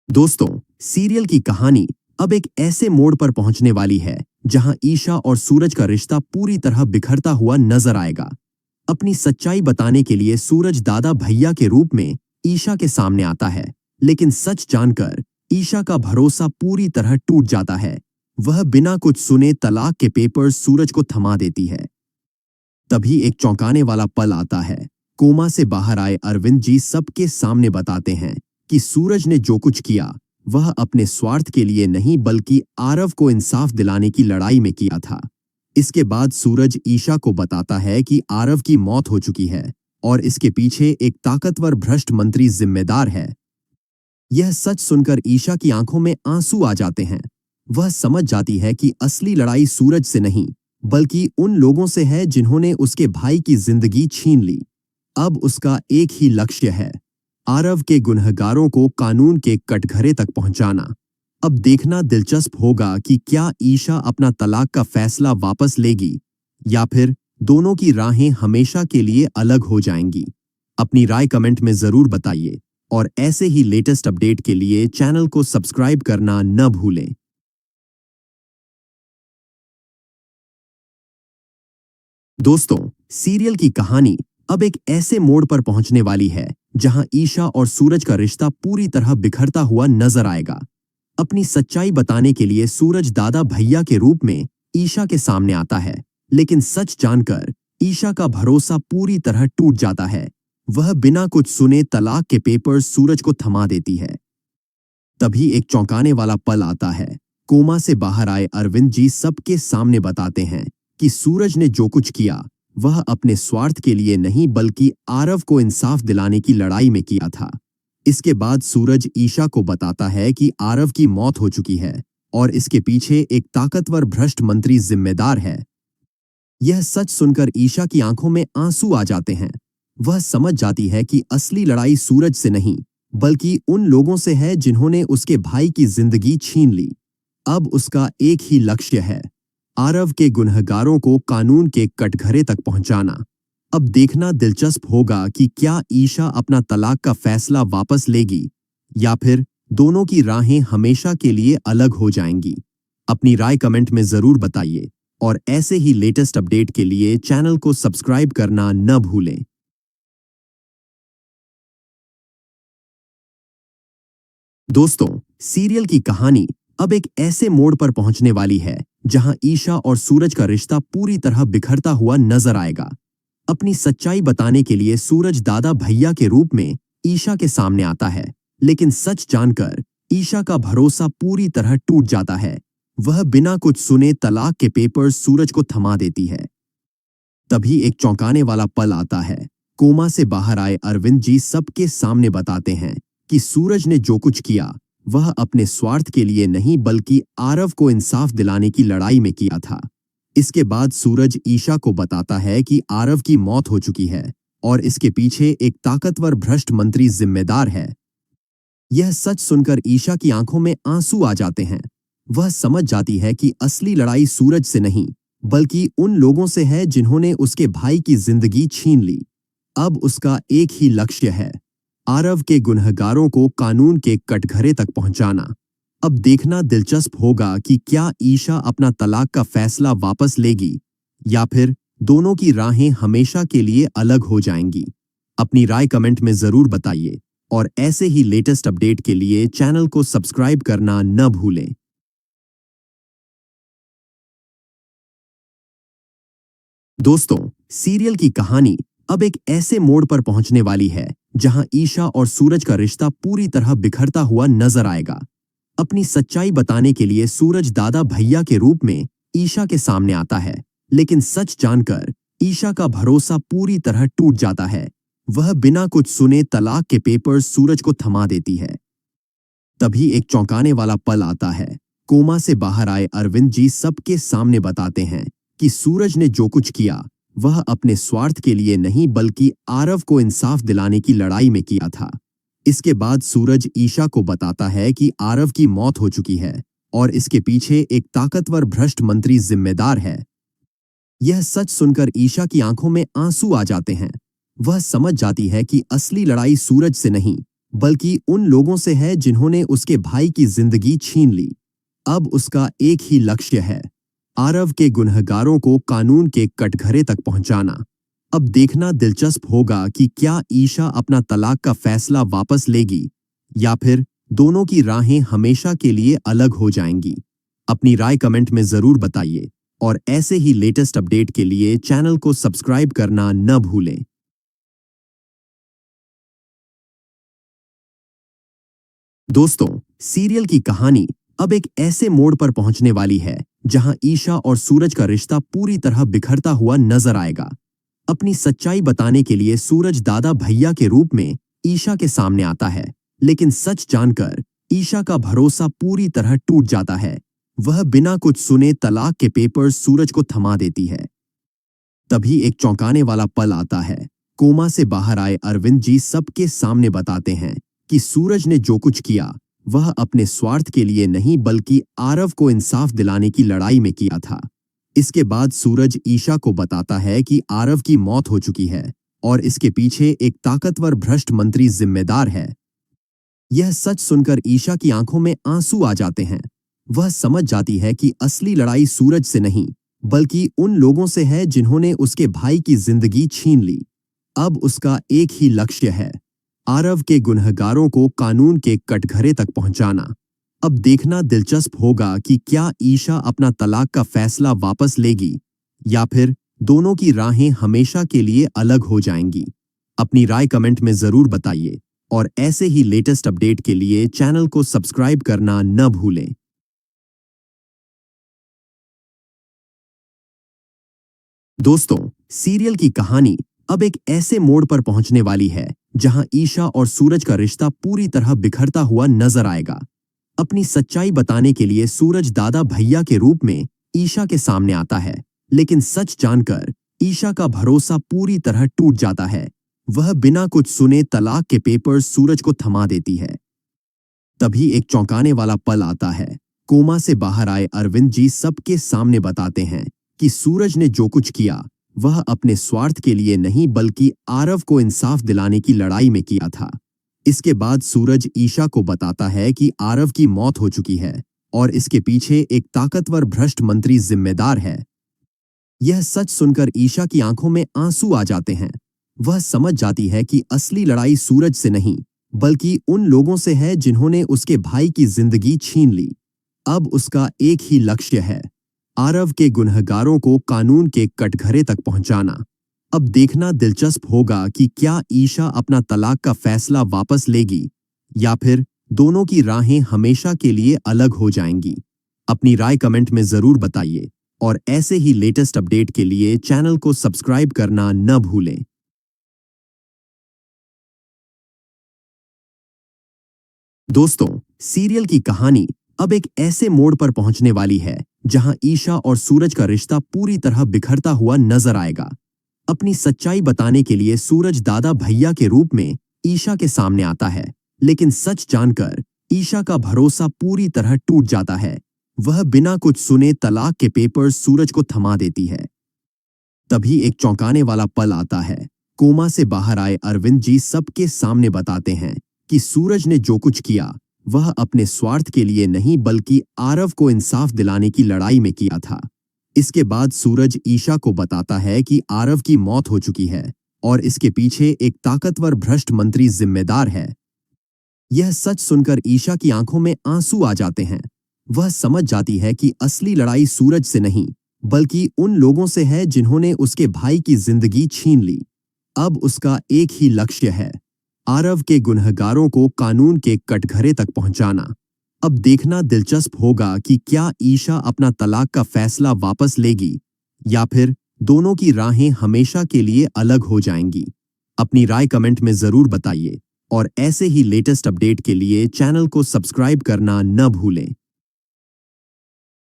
दोस्तों, सीरियल की कहानी अब एक ऐसे मोड़ पर पहुंचने वाली है जहां ईशा और सूरज का रिश्ता पूरी तरह बिखरता हुआ नजर आएगा। अपनी सच्चाई बताने के लिए सूरज दादा भैया के रूप में ईशा के सामने आता है, लेकिन सच जानकर ईशा का भरोसा पूरी तरह टूट जाता है। वह बिना कुछ सुने तलाक के पेपर्स सूरज को थमा देती है। तभी एक चौंकाने वाला पल आता है। कोमा से बाहर आए अरविंद जी सबके सामने बताते हैं कि सूरज ने जो कुछ किया वह अपने स्वार्थ के लिए नहीं बल्कि आरव को इंसाफ दिलाने की लड़ाई में किया था। इसके बाद सूरज ईशा को बताता है कि आरव की मौत हो चुकी है और इसके पीछे एक ताकतवर भ्रष्ट मंत्री जिम्मेदार है। यह सच सुनकर ईशा की आंखों में आंसू आ जाते हैं। वह समझ जाती है कि असली लड़ाई सूरज से नहीं बल्कि उन लोगों से है जिन्होंने उसके भाई की जिंदगी छीन ली। अब उसका एक ही लक्ष्य है, आरव के गुनहगारों को कानून के कटघरे तक पहुंचाना। अब देखना दिलचस्प होगा कि क्या ईशा अपना तलाक का फैसला वापस लेगी या फिर दोनों की राहें हमेशा के लिए अलग हो जाएंगी। अपनी राय कमेंट में जरूर बताइए और ऐसे ही लेटेस्ट अपडेट के लिए चैनल को सब्सक्राइब करना न भूलें। दोस्तों, सीरियल की कहानी अब एक ऐसे मोड़ पर पहुंचने वाली है जहां ईशा और सूरज का रिश्ता पूरी तरह बिखरता हुआ नजर आएगा। अपनी सच्चाई बताने के लिए सूरज दादा भैया के रूप में ईशा के सामने आता है, लेकिन सच जानकर ईशा का भरोसा पूरी तरह टूट जाता है। वह बिना कुछ सुने तलाक के पेपर्स सूरज को थमा देती है। तभी एक चौंकाने वाला पल आता है। कोमा से बाहर आए अरविंद जी सबके सामने बताते हैं कि सूरज ने जो कुछ किया वह अपने स्वार्थ के लिए नहीं बल्कि आरव को इंसाफ दिलाने की लड़ाई में किया था। इसके बाद सूरज ईशा को बताता है कि आरव की मौत हो चुकी है और इसके पीछे एक ताकतवर भ्रष्ट मंत्री जिम्मेदार है। यह सच सुनकर ईशा की आंखों में आंसू आ जाते हैं। वह समझ जाती है कि असली लड़ाई सूरज से नहीं बल्कि उन लोगों से है जिन्होंने उसके भाई की जिंदगी छीन ली। अब उसका एक ही लक्ष्य है, आरव के गुनहगारों को कानून के कटघरे तक पहुंचाना। अब देखना दिलचस्प होगा कि क्या ईशा अपना तलाक का फैसला वापस लेगी या फिर दोनों की राहें हमेशा के लिए अलग हो जाएंगी। अपनी राय कमेंट में जरूर बताइए और ऐसे ही लेटेस्ट अपडेट के लिए चैनल को सब्सक्राइब करना न भूलें। दोस्तों, सीरियल की कहानी अब एक ऐसे मोड़ पर पहुंचने वाली है जहां ईशा और सूरज का रिश्ता पूरी तरह बिखरता हुआ नजर आएगा। अपनी सच्चाई बताने के लिए सूरज दादा भैया के रूप में ईशा के सामने आता है, लेकिन सच जानकर ईशा का भरोसा पूरी तरह टूट जाता है। वह बिना कुछ सुने तलाक के पेपर्स सूरज को थमा देती है। तभी एक चौंकाने वाला पल आता है। कोमा से बाहर आए अरविंद जी सबके सामने बताते हैं कि सूरज ने जो कुछ किया वह अपने स्वार्थ के लिए नहीं बल्कि आरव को इंसाफ दिलाने की लड़ाई में किया था। इसके बाद सूरज ईशा को बताता है कि आरव की मौत हो चुकी है और इसके पीछे एक ताकतवर भ्रष्ट मंत्री जिम्मेदार है। यह सच सुनकर ईशा की आंखों में आंसू आ जाते हैं। वह समझ जाती है कि असली लड़ाई सूरज से नहीं बल्कि उन लोगों से है जिन्होंने उसके भाई की जिंदगी छीन ली। अब उसका एक ही लक्ष्य है, आरव के गुनहगारों को कानून के कटघरे तक पहुंचाना। अब देखना दिलचस्प होगा कि क्या ईशा अपना तलाक का फैसला वापस लेगी या फिर दोनों की राहें हमेशा के लिए अलग हो जाएंगी। अपनी राय कमेंट में जरूर बताइए और ऐसे ही लेटेस्ट अपडेट के लिए चैनल को सब्सक्राइब करना न भूलें। दोस्तों, सीरियल की कहानी अब एक ऐसे मोड़ पर पहुंचने वाली है जहां ईशा और सूरज का रिश्ता पूरी तरह बिखरता हुआ नजर आएगा। अपनी सच्चाई बताने के लिए सूरज दादा भैया के रूप में ईशा के सामने आता है, लेकिन सच जानकर ईशा का भरोसा पूरी तरह टूट जाता है। वह बिना कुछ सुने तलाक के पेपर्स सूरज को थमा देती है। तभी एक चौंकाने वाला पल आता है। कोमा से बाहर आए अरविंद जी सबके सामने बताते हैं कि सूरज ने जो कुछ किया वह अपने स्वार्थ के लिए नहीं बल्कि आरव को इंसाफ दिलाने की लड़ाई में किया था। इसके बाद सूरज ईशा को बताता है कि आरव की मौत हो चुकी है और इसके पीछे एक ताकतवर भ्रष्ट मंत्री जिम्मेदार है। यह सच सुनकर ईशा की आंखों में आंसू आ जाते हैं। वह समझ जाती है कि असली लड़ाई सूरज से नहीं बल्कि उन लोगों से है जिन्होंने उसके भाई की जिंदगी छीन ली। अब उसका एक ही लक्ष्य है, आरव के गुनहगारों को कानून के कटघरे तक पहुंचाना। अब देखना दिलचस्प होगा कि क्या ईशा अपना तलाक का फैसला वापस लेगी या फिर दोनों की राहें हमेशा के लिए अलग हो जाएंगी। अपनी राय कमेंट में जरूर बताइए और ऐसे ही लेटेस्ट अपडेट के लिए चैनल को सब्सक्राइब करना न भूलें। दोस्तों, सीरियल की कहानी अब एक ऐसे मोड़ पर पहुंचने वाली है जहां ईशा और सूरज का रिश्ता पूरी तरह बिखरता हुआ नजर आएगा। अपनी सच्चाई बताने के लिए सूरज दादा भैया के रूप में ईशा के सामने आता है, लेकिन सच जानकर ईशा का भरोसा पूरी तरह टूट जाता है। वह बिना कुछ सुने तलाक के पेपर्स सूरज को थमा देती है। तभी एक चौंकाने वाला पल आता है। कोमा से बाहर आए अरविंद जी सबके सामने बताते हैं कि सूरज ने जो कुछ किया वह अपने स्वार्थ के लिए नहीं बल्कि आरव को इंसाफ दिलाने की लड़ाई में किया था। इसके बाद सूरज ईशा को बताता है कि आरव की मौत हो चुकी है और इसके पीछे एक ताकतवर भ्रष्ट मंत्री जिम्मेदार है। यह सच सुनकर ईशा की आंखों में आंसू आ जाते हैं। वह समझ जाती है कि असली लड़ाई सूरज से नहीं बल्कि उन लोगों से है जिन्होंने उसके भाई की जिंदगी छीन ली। अब उसका एक ही लक्ष्य है, आरव के गुनहगारों को कानून के कटघरे तक पहुंचाना। अब देखना दिलचस्प होगा कि क्या ईशा अपना तलाक का फैसला वापस लेगी या फिर दोनों की राहें हमेशा के लिए अलग हो जाएंगी। अपनी राय कमेंट में जरूर बताइए और ऐसे ही लेटेस्ट अपडेट के लिए चैनल को सब्सक्राइब करना न भूलें। दोस्तों, सीरियल की कहानी अब एक ऐसे मोड़ पर पहुंचने वाली है जहां ईशा और सूरज का रिश्ता पूरी तरह बिखरता हुआ नजर आएगा। अपनी सच्चाई बताने के लिए सूरज दादा भैया के रूप में ईशा के सामने आता है, लेकिन सच जानकर ईशा का भरोसा पूरी तरह टूट जाता है। वह बिना कुछ सुने तलाक के पेपर्स सूरज को थमा देती है। तभी एक चौंकाने वाला पल आता है। कोमा से बाहर आए अरविंद जी सबके सामने बताते हैं कि सूरज ने जो कुछ किया वह अपने स्वार्थ के लिए नहीं बल्कि आरव को इंसाफ दिलाने की लड़ाई में किया था। इसके बाद सूरज ईशा को बताता है कि आरव की मौत हो चुकी है और इसके पीछे एक ताकतवर भ्रष्ट मंत्री जिम्मेदार है। यह सच सुनकर ईशा की आंखों में आंसू आ जाते हैं। वह समझ जाती है कि असली लड़ाई सूरज से नहीं बल्कि उन लोगों से है जिन्होंने उसके भाई की जिंदगी छीन ली। अब उसका एक ही लक्ष्य है, आरव के गुनहगारों को कानून के कटघरे तक पहुंचाना। अब देखना दिलचस्प होगा कि क्या ईशा अपना तलाक का फैसला वापस लेगी या फिर दोनों की राहें हमेशा के लिए अलग हो जाएंगी। अपनी राय कमेंट में जरूर बताइए और ऐसे ही लेटेस्ट अपडेट के लिए चैनल को सब्सक्राइब करना न भूलें। दोस्तों, सीरियल की कहानी अब एक ऐसे मोड़ पर पहुंचने वाली है जहां ईशा और सूरज का रिश्ता पूरी तरह बिखरता हुआ नजर आएगा। अपनी सच्चाई बताने के लिए सूरज दादा भैया के रूप में ईशा के सामने आता है, लेकिन सच जानकर ईशा का भरोसा पूरी तरह टूट जाता है। वह बिना कुछ सुने तलाक के पेपर्स सूरज को थमा देती है। तभी एक चौंकाने वाला पल आता है। कोमा से बाहर आए अरविंद जी सबके सामने बताते हैं कि सूरज ने जो कुछ किया वह अपने स्वार्थ के लिए नहीं बल्कि आरव को इंसाफ दिलाने की लड़ाई में किया था। इसके बाद सूरज ईशा को बताता है कि आरव की मौत हो चुकी है और इसके पीछे एक ताकतवर भ्रष्ट मंत्री जिम्मेदार है। यह सच सुनकर ईशा की आंखों में आंसू आ जाते हैं। वह समझ जाती है कि असली लड़ाई सूरज से नहीं बल्कि उन लोगों से है जिन्होंने उसके भाई की जिंदगी छीन ली। अब उसका एक ही लक्ष्य है, आरव के गुनहगारों को कानून के कटघरे तक पहुंचाना। अब देखना दिलचस्प होगा कि क्या ईशा अपना तलाक का फैसला वापस लेगी या फिर दोनों की राहें हमेशा के लिए अलग हो जाएंगी। अपनी राय कमेंट में जरूर बताइए और ऐसे ही लेटेस्ट अपडेट के लिए चैनल को सब्सक्राइब करना न भूलें।